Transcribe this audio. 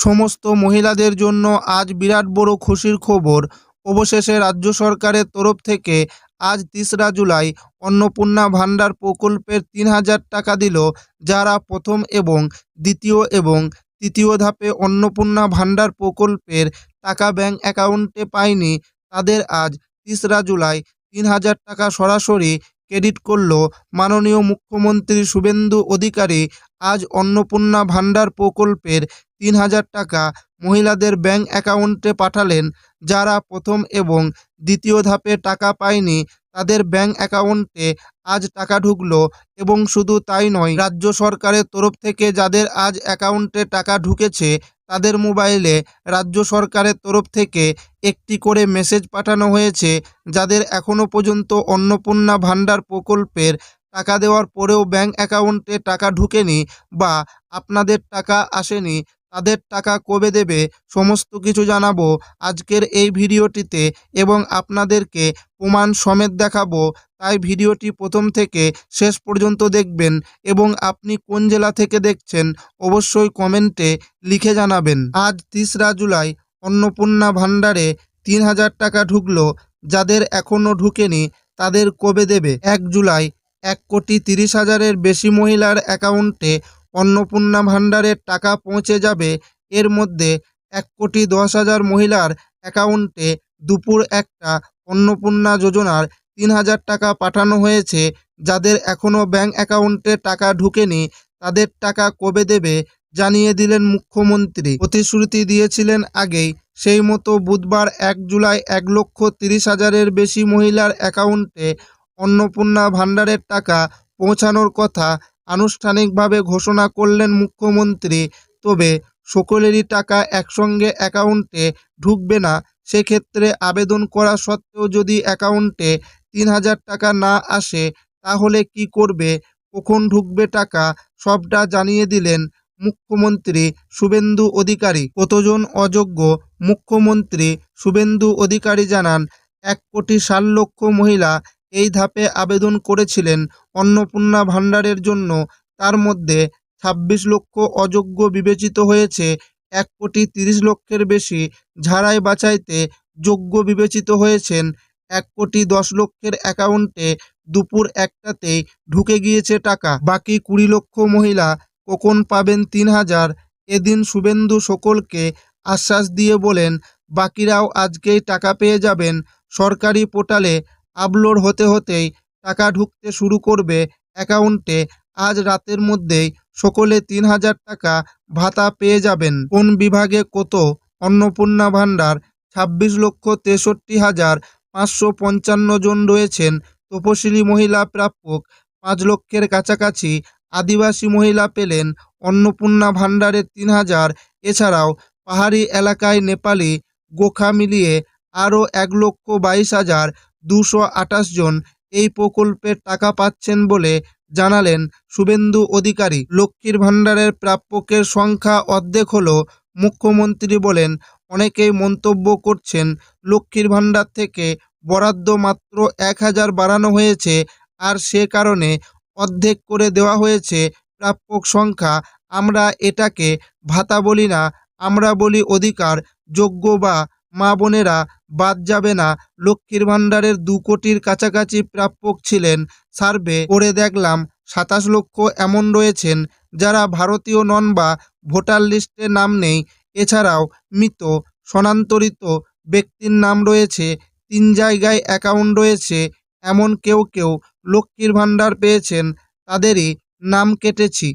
সমস্ত মহিলাদের জন্য আজ বিরাট বড় খুশির খবর। অবশেষে রাজ্য সরকারের তরফ থেকে আজ ৩রা জুলাই অন্নপূর্ণা ভাণ্ডার প্রকল্পের ৩,০০০ টাকা দিল। যারা প্রথম এবং দ্বিতীয় এবং তৃতীয় ধাপে অন্নপূর্ণা ভাণ্ডার প্রকল্পের টাকা ব্যাংক অ্যাকাউন্টে পায়নি, তাদের আজ ৩রা জুলাই ৩,০০০ টাকা সরাসরি ক্রেডিট করল মাননীয় মুখ্যমন্ত্রী শুভেন্দু অধিকারী। আজ অন্নপূর্ণা ভাণ্ডার প্রকল্পের ৩,০০০ টাকা মহিলাদের ব্যাংক অ্যাকাউন্টে পাঠালেন। যারা প্রথম এবং দ্বিতীয় ধাপে টাকা পায়নি, তাদের ব্যাংক অ্যাকাউন্টে আজ টাকা ঢুকলো। এবং শুধু তাই নয়, রাজ্য সরকারের তরফ থেকে যাদের আজ অ্যাকাউন্টে টাকা ঢুকেছে, তাদের মোবাইলে রাজ্য সরকারের তরফ থেকে একটি করে মেসেজ পাঠানো হয়েছে। যাদের এখনও পর্যন্ত অন্নপূর্ণা ভাণ্ডার প্রকল্পের টাকা দেওয়ার পরেও ব্যাংক অ্যাকাউন্টে টাকা ঢুকেনি বা আপনাদের টাকা আসেনি, তাদের টাকা কবে দেবে সমস্ত কিছু জানাবো আজকের এই ভিডিওটিতে এবং আপনাদেরকে প্রমাণ সমেত দেখাবো। তাই ভিডিওটি প্রথম থেকে শেষ পর্যন্ত দেখবেন এবং আপনি কোন জেলা থেকে দেখছেন অবশ্যই কমেন্টে লিখে জানাবেন। আজ ৩রা জুলাই অন্নপূর্ণা ভাণ্ডারে ৩,০০০ টাকা ঢুকলো। যাদের এখনও ঢুকেনি তাদের কবে দেবে? ১ জুলাই ১,৩০,০০০-এর বেশি মহিলার অ্যাকাউন্টে অন্নপূর্ণা ভাণ্ডারের টাকা পৌঁছে যাবে। এর মধ্যে ১,১০,০০০ মহিলার অ্যাকাউন্টে দুপুর ১টা অন্নপূর্ণা যোজনার ৩,০০০ টাকা পাঠানো হয়েছে। যাদের এখনও ব্যাংক অ্যাকাউন্টে টাকা ঢুকেনি, তাদের টাকা কবে দেবে জানিয়ে দিলেন মুখ্যমন্ত্রী। প্রতিশ্রুতি দিয়েছিলেন আগেই, সেই মতো বুধবার ১ জুলাই ১,৩০,০০০-এর বেশি মহিলার অ্যাকাউন্টে অন্নপূর্ণা ভাণ্ডারের টাকা পৌঁছানোর কথা আনুষ্ঠানিকভাবে ঘোষণা করলেন মুখ্যমন্ত্রী। তবে সকলেরই টাকা একসঙ্গে অ্যাকাউন্টে ঢুকবে না। সেক্ষেত্রে আবেদন করা সত্ত্বেও যদি অ্যাকাউন্টে ৩,০০০ টাকা না আসে, তাহলে কি করবে, কখন ঢুকবে টাকা, সবটা জানিয়ে দিলেন মুখ্যমন্ত্রী শুভেন্দু অধিকারী। কতজন অযোগ্য? মুখ্যমন্ত্রী শুভেন্দু অধিকারী জানান, ১,৬০,০০,০০০ মহিলা এই ধাপে আবেদন করেছিলেন অন্নপূর্ণা ভাণ্ডারের জন্য। তার মধ্যে ২৬ লক্ষ অযোগ্য বিবেচিত হয়েছে। ১,৩০,০০,০০০-এর বেশি ঝাড়াই বাছাইতে যোগ্য বিবেচিত হয়েছেন। ১,১০,০০,০০০-এর অ্যাকাউন্টে দুপুর ১টাতেই ঢুকে গিয়েছে টাকা। বাকি ২০ লক্ষ মহিলা কখন পাবেন ৩,০০০? এদিন শুভেন্দু সকলকে আশ্বাস দিয়ে বলেন, বাকিরাও আজকেই টাকা পেয়ে যাবেন। সরকারি পোর্টালে আপলোড হতে হতেই টাকা ঢুকতে শুরু করবে অ্যাকাউন্টে। আজ রাতের মধ্যেই সকলে ৩,০০০ টাকা ভাতা পেয়ে যাবেন। কোন বিভাগে কত? অন্নপূর্ণা ভাণ্ডার ২৬,৬৩,৫৫৫ জন রয়েছেন তপশিলি মহিলা প্রাপক। ৫ লক্ষের কাছাকাছি আদিবাসী মহিলা পেলেন অন্নপূর্ণা ভাণ্ডারের ৩,০০০। এছাড়াও পাহাড়ি এলাকায় নেপালি, গোখা মিলিয়ে আরও ১,২২,২২৮ জন এই প্রকল্পের টাকা পাচ্ছেন বলে জানালেন শুভেন্দু অধিকারী। লক্ষ্মীর ভাণ্ডারের প্রাপকের সংখ্যা অর্ধেক হলো। মুখ্যমন্ত্রী বলেন, অনেকেই মন্তব্য করছেন লক্ষ্মীর ভাণ্ডার থেকে বরাদ্দ মাত্র ১,০০০ বাড়ানো হয়েছে আর সে কারণে অর্ধেক করে দেওয়া হয়েছে প্রাপক সংখ্যা। আমরা এটাকে ভাতা বলি না, আমরা বলি অধিকার। যোগ্য বা মা বোনেরা বাদ যাবে না। লক্ষ্মীর ভাণ্ডারের ২ কোটির কাছাকাছি প্রাপক ছিলেন। সার্ভে করে দেখলাম ২৭ লক্ষ এমন রয়েছেন যারা ভারতীয় নন বা ভোটার লিস্টে নাম নেই। এছাড়াও মৃত স্থানান্তরিত ব্যক্তির নাম রয়েছে, ৩ জায়গায় অ্যাকাউন্ট রয়েছে। এমন কেউ কেউ লক্ষ্মীর ভাণ্ডার পেয়েছেন, তাদেরই নাম কেটেছি।